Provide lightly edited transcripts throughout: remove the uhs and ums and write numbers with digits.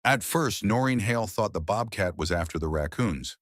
At first, Noreen Hale thought the bobcat was after the raccoons.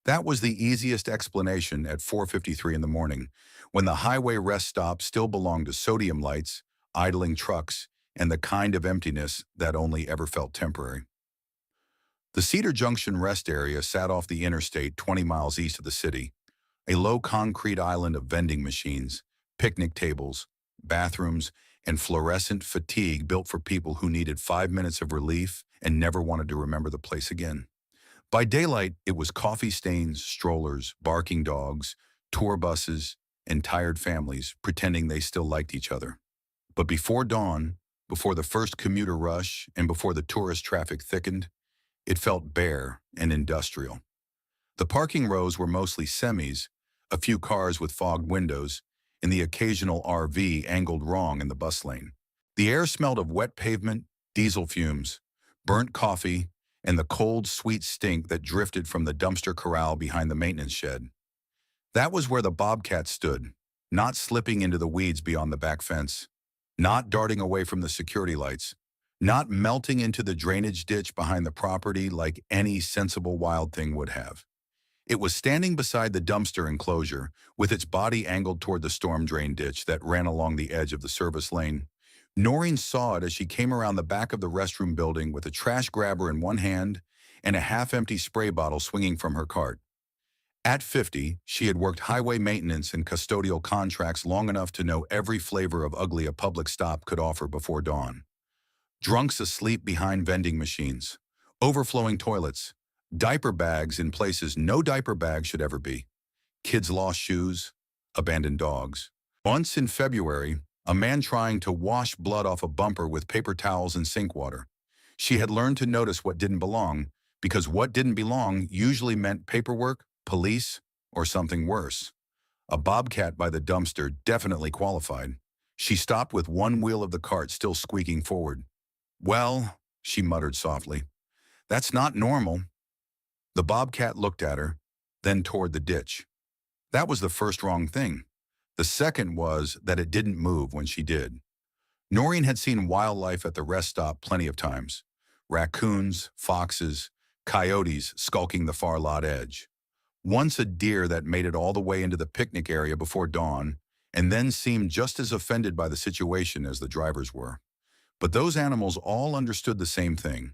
That was the easiest explanation at 4:53 in the morning, when the highway rest stop still belonged to sodium lights, idling trucks, and the kind of emptiness that only ever felt temporary. The Cedar Junction rest area sat off the interstate 20 miles east of the city, a low concrete island of vending machines, picnic tables, bathrooms, and fluorescent fatigue built for people who needed 5 minutes of relief and never wanted to remember the place again. By daylight, it was coffee stains, strollers, barking dogs, tour buses, and tired families pretending they still liked each other. But before dawn, before the first commuter rush, and before the tourist traffic thickened, it felt bare and industrial. The parking rows were mostly semis, a few cars with fogged windows, and the occasional RV angled wrong in the bus lane. The air smelled of wet pavement, diesel fumes, burnt coffee, and the cold, sweet stink that drifted from the dumpster corral behind the maintenance shed. That was where the bobcat stood, not slipping into the weeds beyond the back fence, not darting away from the security lights, not melting into the drainage ditch behind the property like any sensible wild thing would have. It was standing beside the dumpster enclosure, with its body angled toward the storm drain ditch that ran along the edge of the service lane. Noreen saw it as she came around the back of the restroom building with a trash grabber in one hand and a half-empty spray bottle swinging from her cart. At 50, she had worked highway maintenance and custodial contracts long enough to know every flavor of ugly a public stop could offer before dawn. Drunks asleep behind vending machines, overflowing toilets, diaper bags in places no diaper bag should ever be, kids' lost shoes, abandoned dogs. Once in February, a man trying to wash blood off a bumper with paper towels and sink water. She had learned to notice what didn't belong, because what didn't belong usually meant paperwork, police, or something worse. A bobcat by the dumpster definitely qualified. She stopped with one wheel of the cart still squeaking forward. "Well," she muttered softly, "that's not normal." The bobcat looked at her, then toward the ditch. That was the first wrong thing. The second was that it didn't move when she did. Noreen had seen wildlife at the rest stop plenty of times. Raccoons, foxes, coyotes skulking the far lot edge. Once a deer that made it all the way into the picnic area before dawn, and then seemed just as offended by the situation as the drivers were. But those animals all understood the same thing.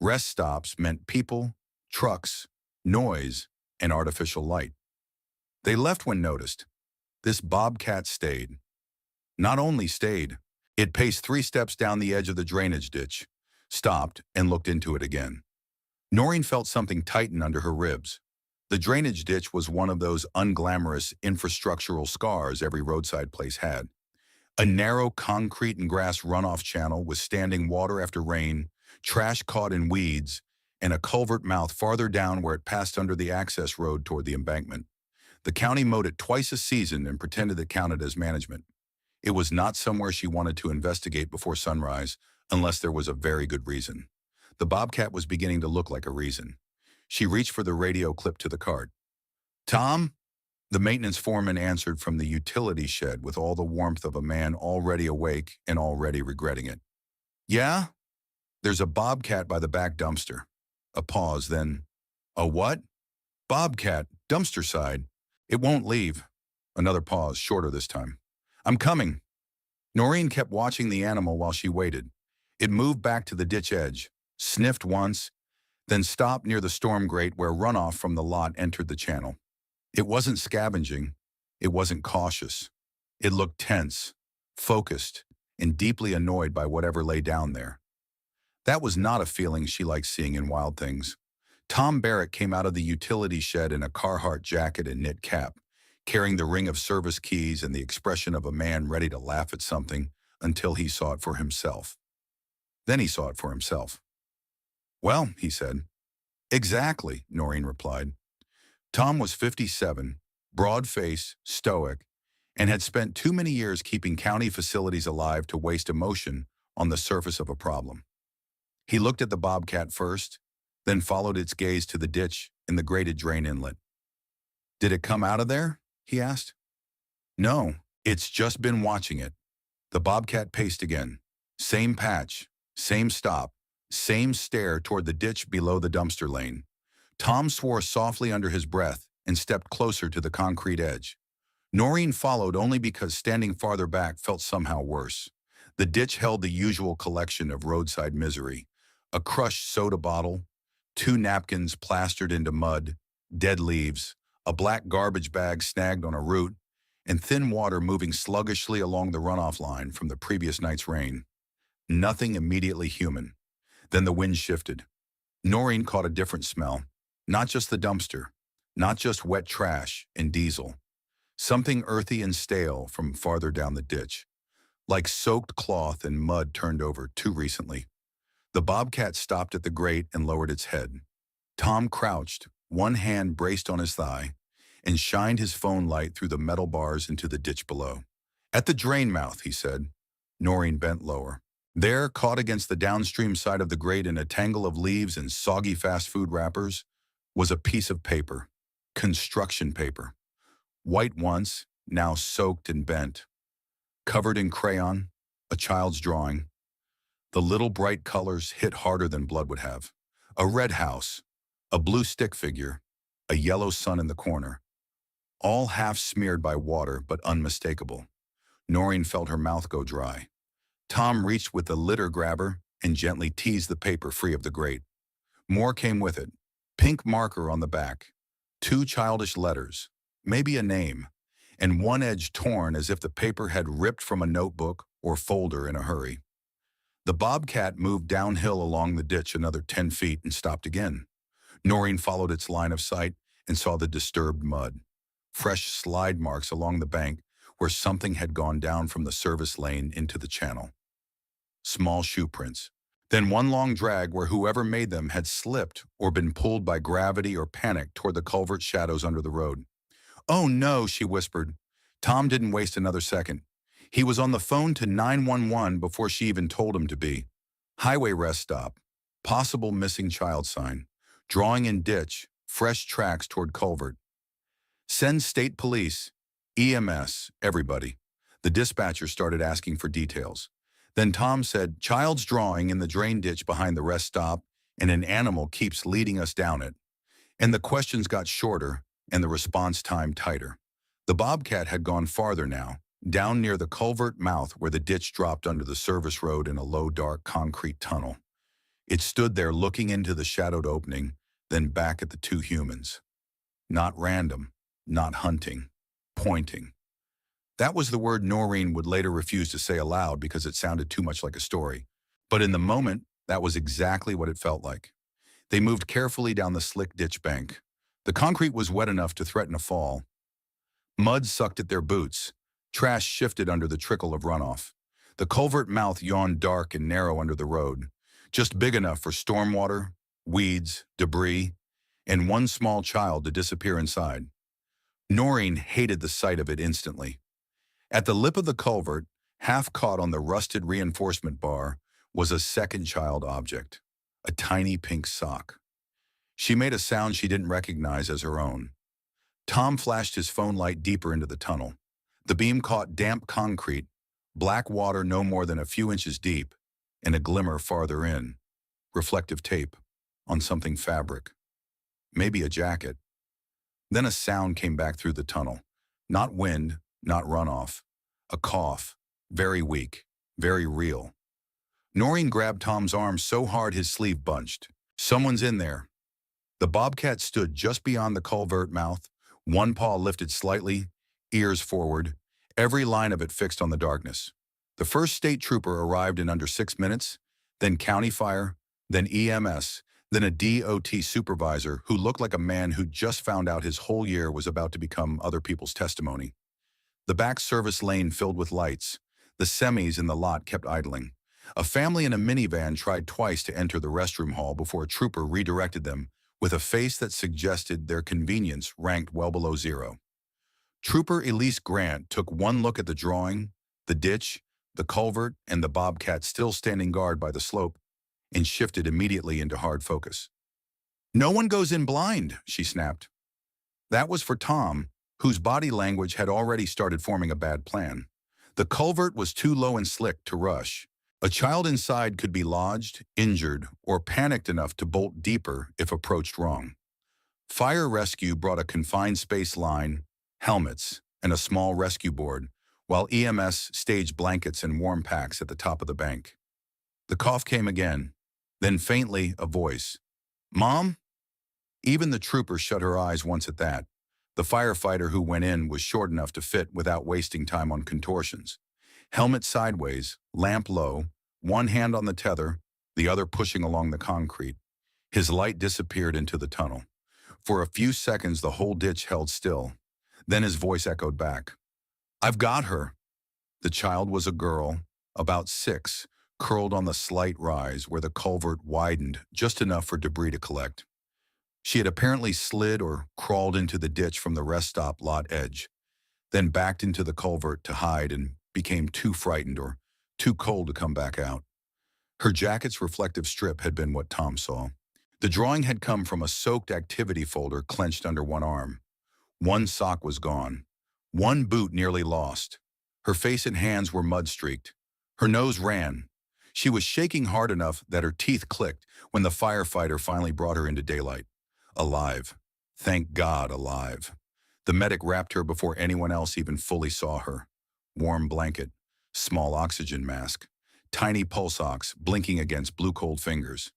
Rest stops meant people, trucks, noise, and artificial light. They left when noticed. This bobcat stayed. Not only stayed, it paced 3 steps down the edge of the drainage ditch, stopped, and looked into it again. Noreen felt something tighten under her ribs. The drainage ditch was one of those unglamorous infrastructural scars every roadside place had. A narrow concrete and grass runoff channel with standing water after rain, trash caught in weeds, and a culvert mouth farther down where it passed under the access road toward the embankment. The county mowed it twice a season and pretended it counted as management. It was not somewhere she wanted to investigate before sunrise, unless there was a very good reason. The bobcat was beginning to look like a reason. She reached for the radio clipped to the cart. "Tom?" The maintenance foreman answered from the utility shed with all the warmth of a man already awake and already regretting it. "Yeah? There's a bobcat by the back dumpster." A pause, then, "A what?" "Bobcat, dumpster side. It won't leave." Another pause, shorter this time. "I'm coming." Noreen kept watching the animal while she waited. It moved back to the ditch edge, sniffed once, then stopped near the storm grate where runoff from the lot entered the channel. It wasn't scavenging. It wasn't cautious. It looked tense, focused, and deeply annoyed by whatever lay down there. That was not a feeling she liked seeing in wild things. Tom Barrett came out of the utility shed in a Carhartt jacket and knit cap, carrying the ring of service keys and the expression of a man ready to laugh at something until he saw it for himself. Then he saw it for himself. "Well," he said. "Exactly," Noreen replied. Tom was 57, broad face, stoic, and had spent too many years keeping county facilities alive to waste emotion on the surface of a problem. He looked at the bobcat first, then followed its gaze to the ditch in the graded drain inlet. "Did it come out of there?" he asked. "No, it's just been watching it." The bobcat paced again. Same patch, same stop, Same stare toward the ditch below the dumpster lane. Tom swore softly under his breath and stepped closer to the concrete edge. Noreen followed only because standing farther back felt somehow worse. The ditch held the usual collection of roadside misery: a crushed soda bottle, two napkins plastered into mud, dead leaves, a black garbage bag snagged on a root, and thin water moving sluggishly along the runoff line from the previous night's rain. Nothing immediately human. Then the wind shifted. Noreen caught a different smell. Not just the dumpster, not just wet trash and diesel. Something earthy and stale from farther down the ditch, like soaked cloth and mud turned over too recently. The bobcat stopped at the grate and lowered its head. Tom crouched, one hand braced on his thigh, and shined his phone light through the metal bars into the ditch below. "At the drain mouth," he said. Noreen bent lower. There, caught against the downstream side of the grate in a tangle of leaves and soggy fast food wrappers, was a piece of paper. Construction paper. White once, now soaked and bent. Covered in crayon, a child's drawing. The little bright colors hit harder than blood would have. A red house, a blue stick figure, a yellow sun in the corner. All half smeared by water, but unmistakable. Noreen felt her mouth go dry. Tom reached with the litter grabber and gently teased the paper free of the grate. More came with it. Pink marker on the back. Two childish letters, maybe a name, and one edge torn as if the paper had ripped from a notebook or folder in a hurry. The bobcat moved downhill along the ditch another 10 feet and stopped again. Noreen followed its line of sight and saw the disturbed mud. Fresh slide marks along the bank where something had gone down from the service lane into the channel. Small shoe prints. Then one long drag where whoever made them had slipped or been pulled by gravity or panic toward the culvert shadows under the road. "Oh no," she whispered. Tom didn't waste another second. He was on the phone to 911 before she even told him to be. Highway rest stop. Possible missing child sign. Drawing in ditch. Fresh tracks toward culvert. "Send state police, EMS, everybody." The dispatcher started asking for details. Then Tom said, "Child's drawing in the drain ditch behind the rest stop, and an animal keeps leading us down it." And the questions got shorter, and the response time tighter. The bobcat had gone farther now, down near the culvert mouth where the ditch dropped under the service road in a low, dark concrete tunnel. It stood there looking into the shadowed opening, then back at the two humans. Not random, not hunting, pointing. That was the word Noreen would later refuse to say aloud because it sounded too much like a story. But in the moment, that was exactly what it felt like. They moved carefully down the slick ditch bank. The concrete was wet enough to threaten a fall. Mud sucked at their boots. Trash shifted under the trickle of runoff. The culvert mouth yawned dark and narrow under the road, just big enough for stormwater, weeds, debris, and one small child to disappear inside. Noreen hated the sight of it instantly. At the lip of the culvert, half caught on the rusted reinforcement bar, was a second child object, a tiny pink sock. She made a sound she didn't recognize as her own. Tom flashed his phone light deeper into the tunnel. The beam caught damp concrete, black water no more than a few inches deep, and a glimmer farther in. Reflective tape, on something fabric. Maybe a jacket. Then a sound came back through the tunnel. Not wind, not runoff. A cough, very weak, very real. Noreen grabbed Tom's arm so hard his sleeve bunched. "Someone's in there." The bobcat stood just beyond the culvert mouth, one paw lifted slightly, ears forward, every line of it fixed on the darkness. The first state trooper arrived in under 6 minutes, then county fire, then EMS, then a DOT supervisor who looked like a man who'd just found out his whole year was about to become other people's testimony. The back service lane filled with lights. The semis in the lot kept idling. A family in a minivan tried twice to enter the restroom hall before a trooper redirected them with a face that suggested their convenience ranked well below zero. Trooper Elise Grant took one look at the drawing, the ditch, the culvert, and the bobcat still standing guard by the slope, and shifted immediately into hard focus. "No one goes in blind," she snapped. That was for Tom, whose body language had already started forming a bad plan. The culvert was too low and slick to rush. A child inside could be lodged, injured, or panicked enough to bolt deeper if approached wrong. Fire rescue brought a confined space line, helmets, and a small rescue board, while EMS staged blankets and warm packs at the top of the bank. The cough came again, then faintly a voice. "Mom?" Even the trooper shut her eyes once at that. The firefighter who went in was short enough to fit without wasting time on contortions. Helmet sideways, lamp low, one hand on the tether, the other pushing along the concrete. His light disappeared into the tunnel. For a few seconds, the whole ditch held still. Then his voice echoed back. "I've got her." The child was a girl, about 6, curled on the slight rise where the culvert widened just enough for debris to collect. She had apparently slid or crawled into the ditch from the rest stop lot edge, then backed into the culvert to hide and became too frightened or too cold to come back out. Her jacket's reflective strip had been what Tom saw. The drawing had come from a soaked activity folder clenched under one arm. One sock was gone. One boot nearly lost. Her face and hands were mud-streaked. Her nose ran. She was shaking hard enough that her teeth clicked when the firefighter finally brought her into daylight. Alive. Thank God, alive. The medic wrapped her before anyone else even fully saw her. Warm blanket, small oxygen mask, tiny pulse ox blinking against blue-cold fingers.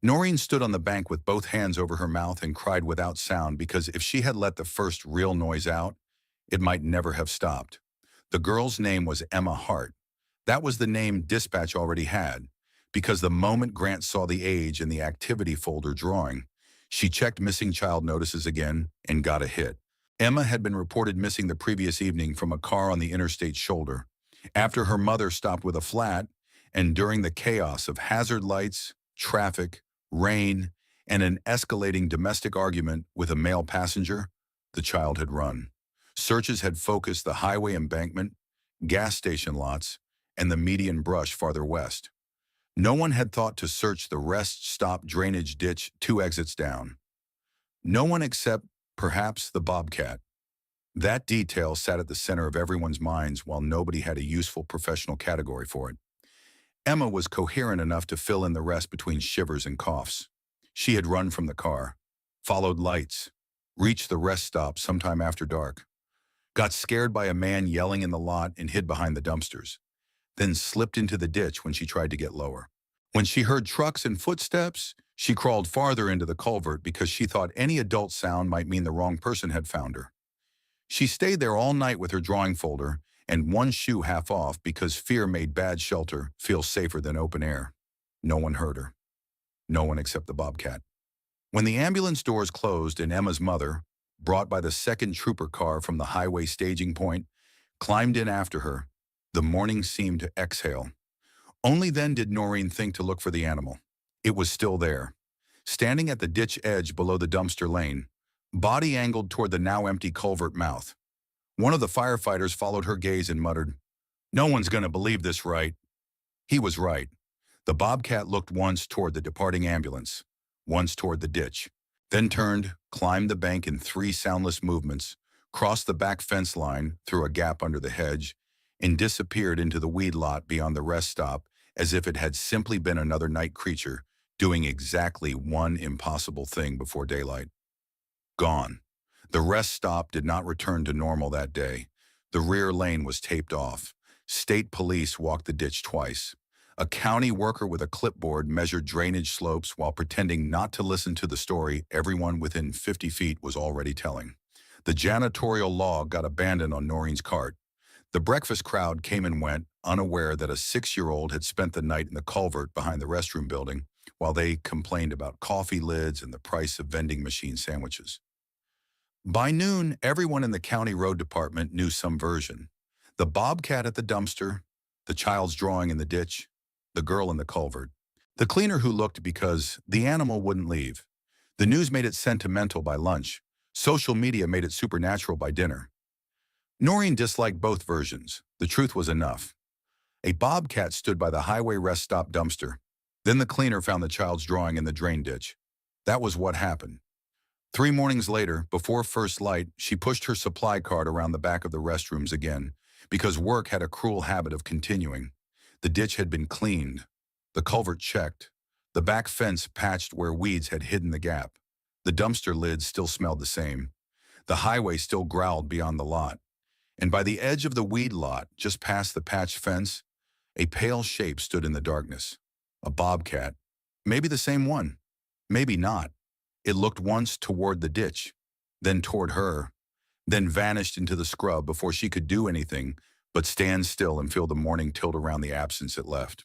Noreen stood on the bank with both hands over her mouth and cried without sound because if she had let the first real noise out, it might never have stopped. The girl's name was Emma Hart. That was the name dispatch already had, because the moment Grant saw the age in the activity folder drawing, she checked missing child notices again and got a hit. Emma had been reported missing the previous evening from a car on the interstate shoulder, after her mother stopped with a flat, and during the chaos of hazard lights, traffic, rain, and an escalating domestic argument with a male passenger, the child had run. Searches had focused the highway embankment, gas station lots, and the median brush farther west. No one had thought to search the rest stop drainage ditch 2 exits down. No one except, perhaps, the bobcat. That detail sat at the center of everyone's minds while nobody had a useful professional category for it. Emma was coherent enough to fill in the rest between shivers and coughs. She had run from the car, followed lights, reached the rest stop sometime after dark, got scared by a man yelling in the lot and hid behind the dumpsters, then slipped into the ditch when she tried to get lower. When she heard trucks and footsteps, she crawled farther into the culvert because she thought any adult sound might mean the wrong person had found her. She stayed there all night with her drawing folder and one shoe half off because fear made bad shelter feel safer than open air. No one heard her. No one except the bobcat. When the ambulance doors closed and Emma's mother, brought by the second trooper car from the highway staging point, climbed in after her, the morning seemed to exhale. Only then did Noreen think to look for the animal. It was still there, standing at the ditch edge below the dumpster lane, body angled toward the now empty culvert mouth. One of the firefighters followed her gaze and muttered, "No one's going to believe this, right?" He was right. The bobcat looked once toward the departing ambulance, once toward the ditch, then turned, climbed the bank in 3 soundless movements, crossed the back fence line through a gap under the hedge, and disappeared into the weed lot beyond the rest stop as if it had simply been another night creature doing exactly one impossible thing before daylight. Gone. The rest stop did not return to normal that day. The rear lane was taped off. State police walked the ditch twice. A county worker with a clipboard measured drainage slopes while pretending not to listen to the story everyone within 50 feet was already telling. The janitorial log got abandoned on Noreen's cart. The breakfast crowd came and went, unaware that a 6-year-old had spent the night in the culvert behind the restroom building while they complained about coffee lids and the price of vending machine sandwiches. By noon, everyone in the county road department knew some version. The bobcat at the dumpster, the child's drawing in the ditch, the girl in the culvert. The cleaner who looked because the animal wouldn't leave. The news made it sentimental by lunch. Social media made it supernatural by dinner. Noreen disliked both versions. The truth was enough. A bobcat stood by the highway rest stop dumpster. Then the cleaner found the child's drawing in the drain ditch. That was what happened. 3 mornings later, before first light, she pushed her supply cart around the back of the restrooms again, because work had a cruel habit of continuing. The ditch had been cleaned, the culvert checked, the back fence patched where weeds had hidden the gap. The dumpster lids still smelled the same. The highway still growled beyond the lot. And by the edge of the weed lot, just past the patched fence, a pale shape stood in the darkness. A bobcat. Maybe the same one. Maybe not. It looked once toward the ditch, then toward her, then vanished into the scrub before she could do anything but stand still and feel the morning tilt around the absence it left.